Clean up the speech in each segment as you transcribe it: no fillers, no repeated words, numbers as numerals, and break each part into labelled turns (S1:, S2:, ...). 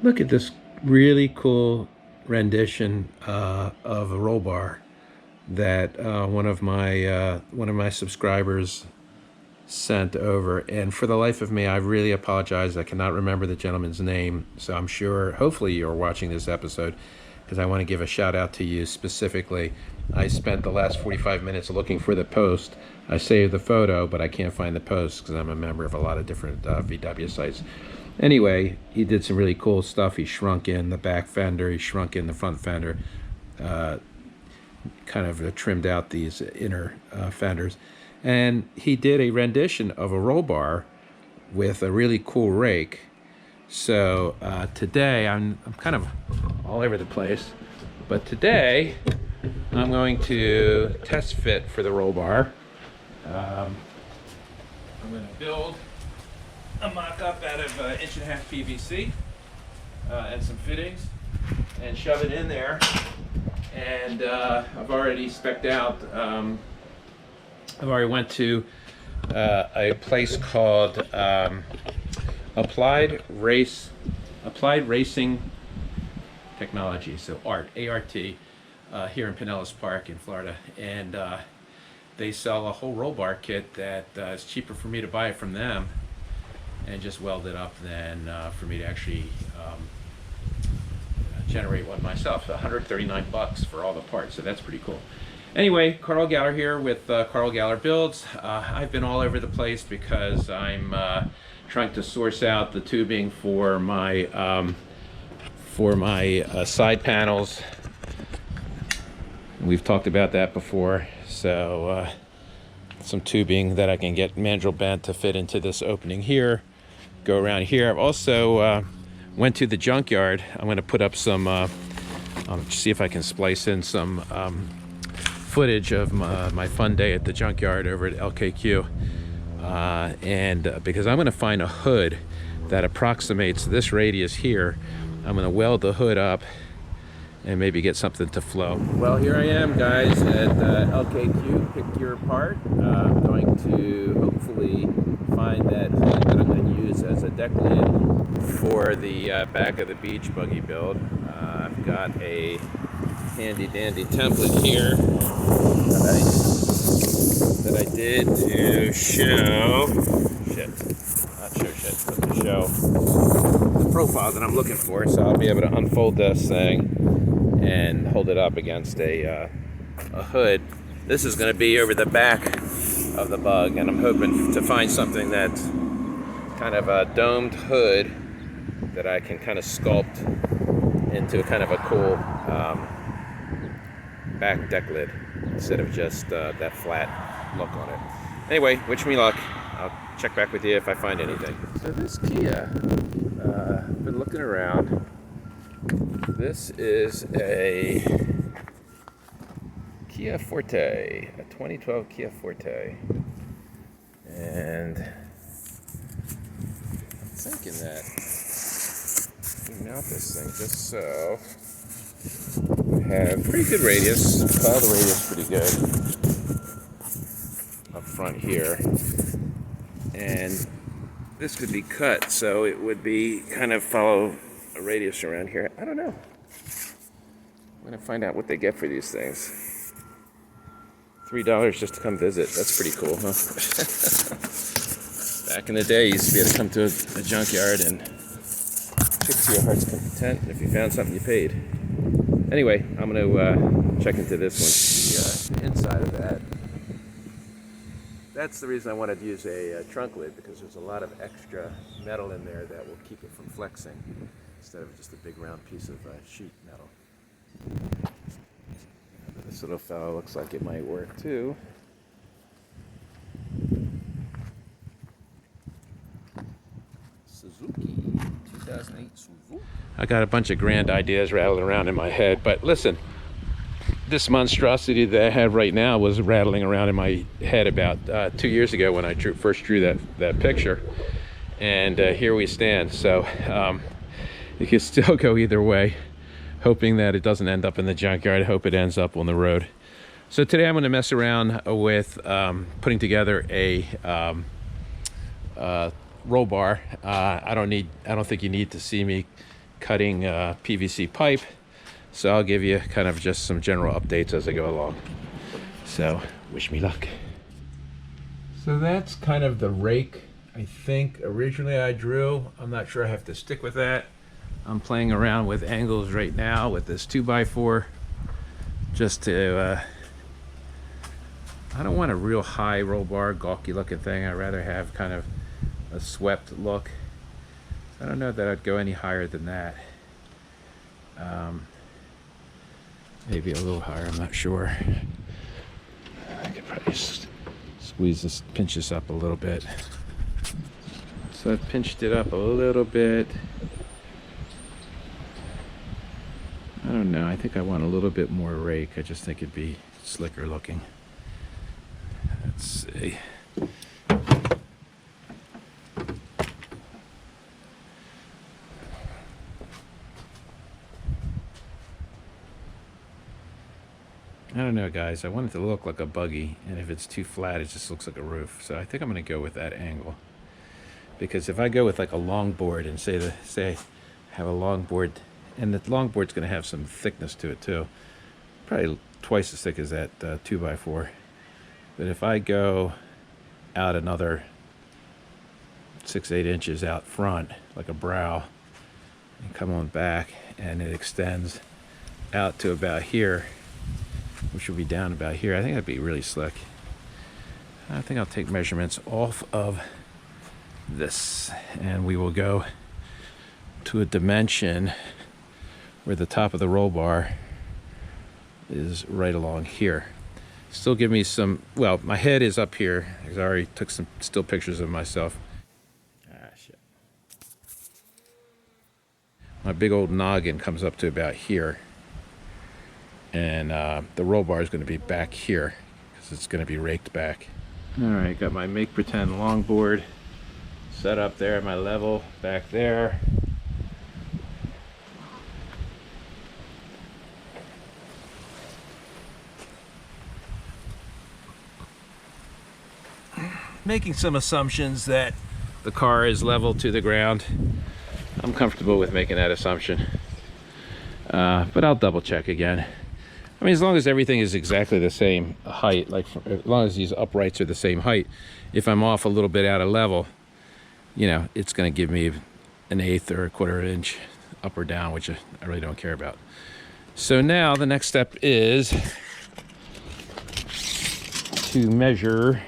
S1: Look at this really cool rendition of a roll bar that one of my subscribers sent over. And for the life of me, I really apologize. I cannot remember the gentleman's name. So I'm sure, hopefully, you're watching this episode because I want to give a shout out to you specifically. I spent the last 45 minutes looking for the post. I saved the photo, but I can't find the post because I'm a member of a lot of different VW sites. Anyway, he did some really cool stuff. He shrunk in the back fender, he shrunk in the front fender, kind of trimmed out these inner fenders. And he did a rendition of a roll bar with a really cool rake. So today, I'm kind of all over the place, but today I'm going to test fit for the roll bar. I'm going to build a mock-up out of 1.5 inch PVC and some fittings and shove it in there. And I've already spec'd out. I've already went to a place called Applied Racing Technology, so ART, here in Pinellas Park in Florida, and they sell a whole roll bar kit that is cheaper for me to buy it from them and just weld it up than for me to actually generate one myself. So $139 for all the parts, so that's pretty cool. Anyway, Carl Galler here with Carl Galler Builds. I've been all over the place because I'm trying to source out the tubing for my side panels. We've talked about that before. So some tubing that I can get mandrel bent to fit into this opening here, go around here. I've also went to the Junkyard. I'm going to put up some, see if I can splice in some footage of my fun day at the Junkyard over at LKQ. And because I'm going to find a hood that approximates this radius here, I'm going to weld the hood up and maybe get something to flow. Well, here I am, guys, at LKQ Pick Your Part. I'm going to hopefully find that hood that I'm going to use as a deck lid for the back of the beach buggy build. I've got a handy dandy template here that I did to show but to show the profile that I'm looking for. So I'll be able to unfold this thing and hold it up against a hood. This is going to be over the back of the bug, and I'm hoping to find something that's kind of a domed hood that I can kind of sculpt into kind of a cool back deck lid instead of just that flat look on it. Anyway, wish me luck. I'll check back with you if I find anything. So this Kia, been looking around. This is a Kia Forte, a 2012 Kia Forte. And I'm thinking that we mount this thing just so. We have pretty good radius. Follow the radius pretty good up front here. And this could be cut, so it would be kind of follow a radius around here. I don't know. I'm going to find out what they get for these things. $3 just to come visit. That's pretty cool, huh? Back in the day, you used to be able to come to a junkyard and pick to your heart's content. And if you found something, you paid. Anyway, I'm going to check into this one, the inside of that. That's the reason I wanted to use a trunk lid, because there's a lot of extra metal in there that will keep it from flexing instead of just a big round piece of sheet metal. This little fellow looks like it might work too. Suzuki 2008 Suzuki. I got a bunch of grand ideas rattling around in my head, but listen, this monstrosity that I have right now was rattling around in my head about 2 years ago when I first drew that picture, and here we stand. So it could still go either way, hoping that it doesn't end up in the junkyard. I hope it ends up on the road. So today I'm going to mess around with putting together a roll bar. I don't think you need to see me cutting PVC pipe. So I'll give you kind of just some general updates as I go along. So wish me luck. So that's kind of the rake I think originally I drew. I'm not sure I have to stick with that. I'm playing around with angles right now with this 2x4 just to I don't want a real high roll bar gawky looking thing. I'd rather have kind of a swept look. I don't know that I'd go any higher than that. Maybe a little higher, I'm not sure. I could probably squeeze this, pinch this up a little bit. So I've pinched it up a little bit. I don't know, I think I want a little bit more rake. I just think it'd be slicker looking. Let's see. I don't know, guys. I want it to look like a buggy, and if it's too flat, it just looks like a roof. So I think I'm going to go with that angle. Because if I go with like a long board and say have a long board, and the long board's going to have some thickness to it too, probably twice as thick as that 2x4. But if I go out another 6-8 inches out front, like a brow, and come on back, and it extends out to about here, which will be down about here. I think that'd be really slick. I think I'll take measurements off of this, and we will go to a dimension where the top of the roll bar is right along here. Still give me some, well, my head is up here, because I already took some still pictures of myself. Ah, shit. My big old noggin comes up to about here. And the roll bar is going to be back here because it's going to be raked back. All right, got my make pretend longboard set up there, my level back there. Making some assumptions that the car is level to the ground. I'm comfortable with making that assumption, but I'll double check again. I mean, as long as everything is exactly the same height, like as long as these uprights are the same height, if I'm off a little bit out of level, you know, it's going to give me an 1/8 or a 1/4 inch up or down, which I really don't care about. So now the next step is to measure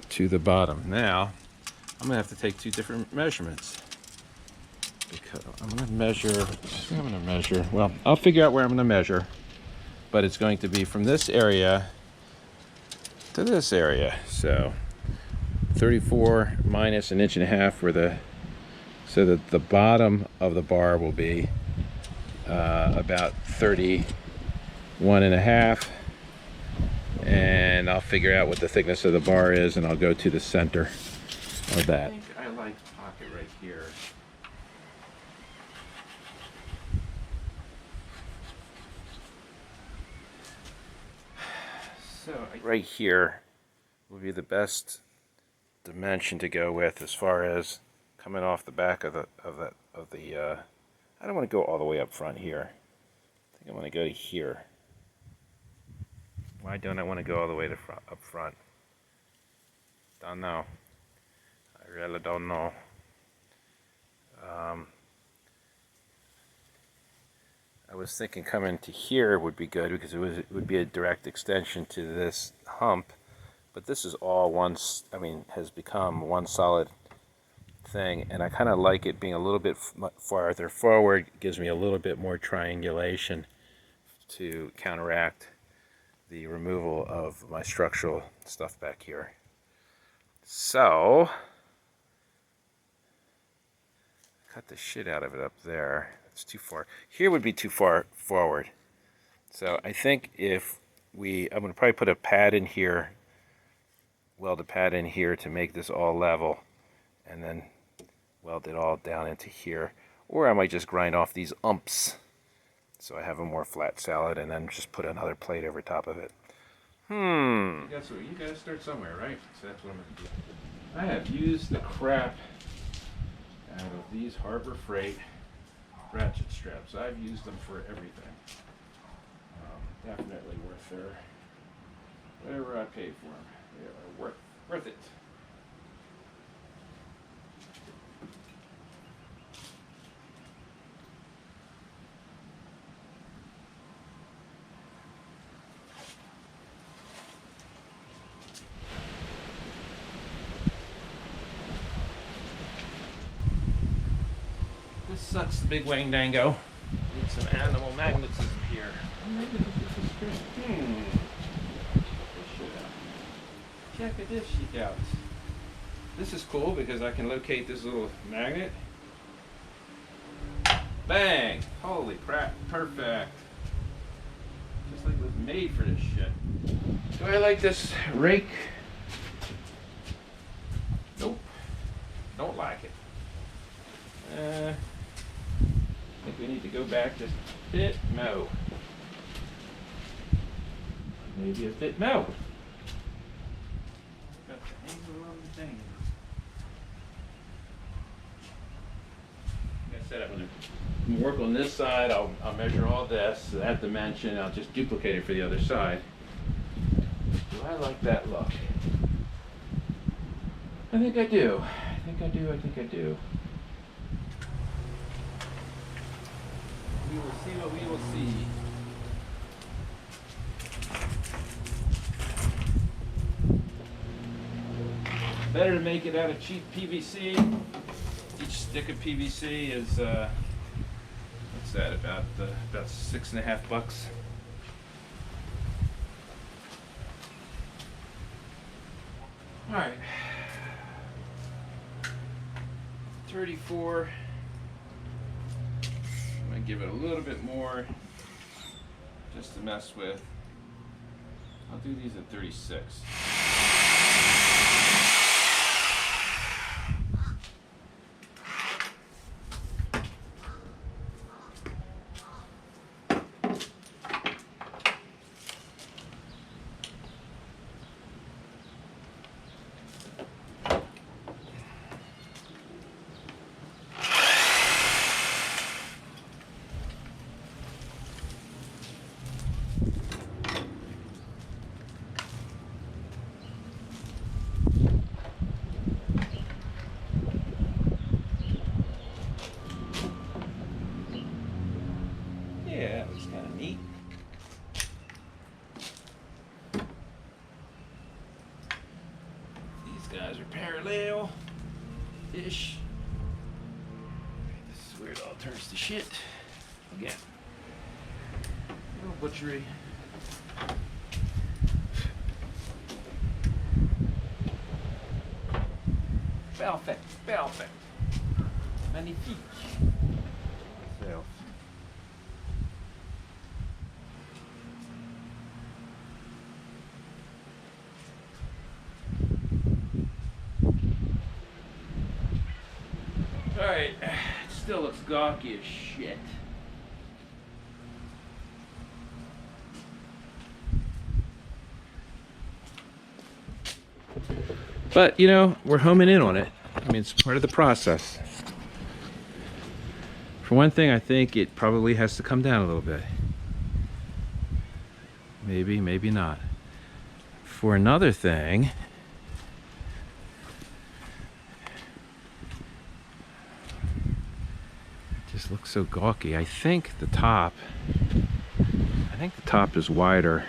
S1: to the bottom. Now, I'm going to have to take 2 different measurements. Because I'm going to measure, well, I'll figure out where I'm going to measure, but it's going to be from this area to this area. So 34 minus 1.5 inches for the, so that the bottom of the bar will be about 31.5, and I'll figure out what the thickness of the bar is, and I'll go to the center of that. I think I like pocket right here. So right here will be the best dimension to go with as far as coming off the back of the I don't want to go all the way up front here. I think I want to go to here. Why don't I want to go all the way to up front? Don't know. I really don't know. I was thinking coming to here would be good because it would be a direct extension to this hump, but this is all has become one solid thing, and I kind of like it being a little bit farther forward. It gives me a little bit more triangulation to counteract the removal of my structural stuff back here. So, cut the shit out of it up there. It's too far. Here would be too far forward. So I think I'm going to probably put a pad in here, weld a pad in here to make this all level, and then weld it all down into here. Or I might just grind off these umps so I have a more flat salad, and then just put another plate over top of it. You gotta start somewhere, right? So that's what I'm going to do. I have used the crap out of these Harbor Freight ratchet straps. I've used them for everything. Definitely worth their whatever I paid for them. They are worth it. This sucks, the big wang dango. Need some animal magnetism here. Check this shit out. This is cool because I can locate this little magnet. Bang! Holy crap, perfect. Just like it was made for this shit. Do I like this rake? Nope. Don't like it. I think we need to go back just a bit more. Maybe a bit more. Got the angle on the thing. Like I said, I'm going to work on this side. I'll measure all this, that dimension. I'll just duplicate it for the other side. Do I like that look? I think I do. I think I do. We will see what we will see. Better to make it out of cheap PVC. Each stick of PVC is what's that, about $6.50. All right, 34. I'm gonna give it a little bit more just to mess with. I'll do these at 36. Yeah, that looks kind of neat. These guys are parallel-ish. This is where it all turns to shit. Again, little butchery. Perfect. Magnifique. Self. Alright, it still looks gawky as shit. But, you know, we're homing in on it. I mean, it's part of the process. For one thing, I think it probably has to come down a little bit. Maybe, maybe not. For another thing, it just looks so gawky. I think the top is wider.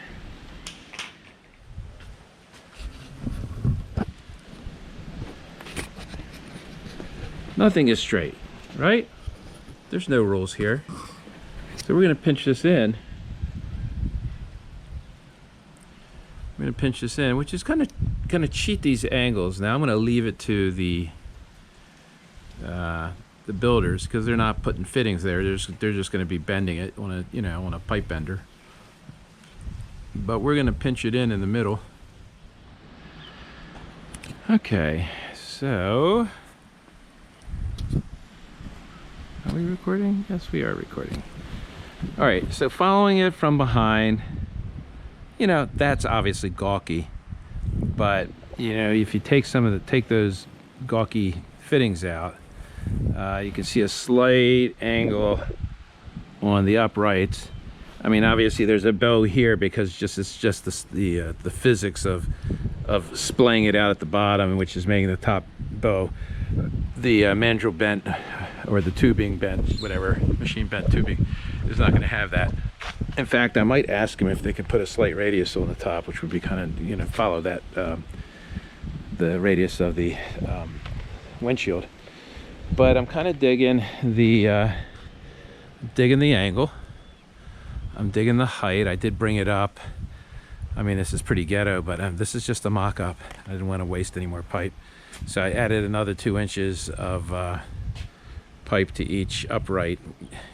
S1: Nothing is straight, right? There's no rules here. So we're gonna pinch this in. We're gonna pinch this in, which is gonna cheat these angles. Now I'm gonna leave it to the builders because they're not putting fittings there. They're just gonna be bending it on a pipe bender. But we're gonna pinch it in the middle. Okay, so. Are we recording? Yes, we are recording. All right, so following it from behind, you know, that's obviously gawky, but you know, if you take take those gawky fittings out, you can see a slight angle on the uprights. I mean, obviously there's a bow here because it's just the physics of splaying it out at the bottom, which is making the top bow. The mandrel bent, or the tubing bent, whatever, machine bent tubing, is not going to have that. In fact, I might ask them if they could put a slight radius on the top, which would be kind of, you know, follow that the radius of the windshield. But I'm kind of digging the angle. I'm digging the height. I did bring it up. I mean, this is pretty ghetto, but this is just a mock-up. I didn't want to waste any more pipe, so I added another 2 inches of pipe to each upright.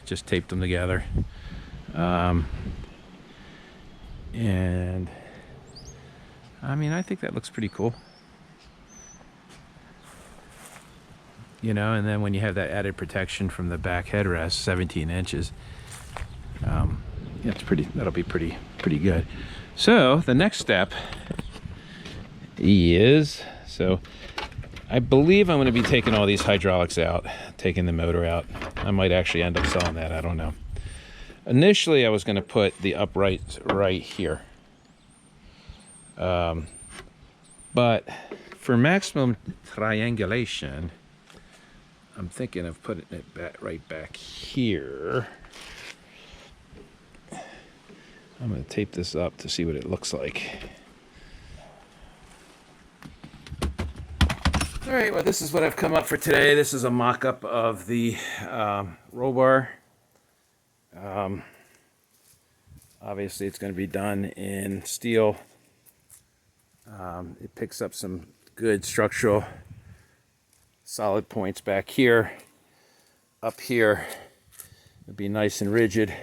S1: Just taped them together, and I mean, I think that looks pretty cool. You know, and then when you have that added protection from the back headrest, 17 inches, yeah, it's pretty. That'll be pretty good. So the next step is, so I believe I'm going to be taking all these hydraulics out, taking the motor out. I might actually end up selling that. I don't know. Initially, I was going to put the uprights right here, but for maximum triangulation, I'm thinking of putting it right back here. I'm going to tape this up to see what it looks like. All right, well, this is what I've come up for today. This is a mock-up of the roll bar. Obviously, it's going to be done in steel. It picks up some good structural solid points back here. Up here, it'll be nice and rigid.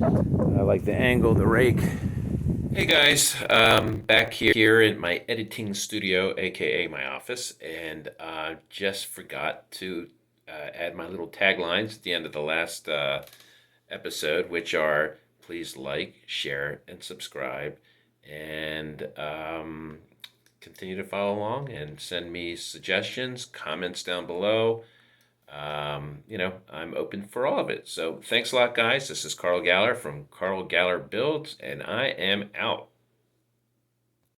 S1: I like the angle, the rake. Hey guys, back here in my editing studio, aka my office, and just forgot to add my little taglines at the end of the last episode, which are please like, share, and subscribe, and continue to follow along and send me suggestions, comments down below. You know, I'm open for all of it. So thanks a lot, guys. This is Carl Galler from Carl Galler Builds, and I am out.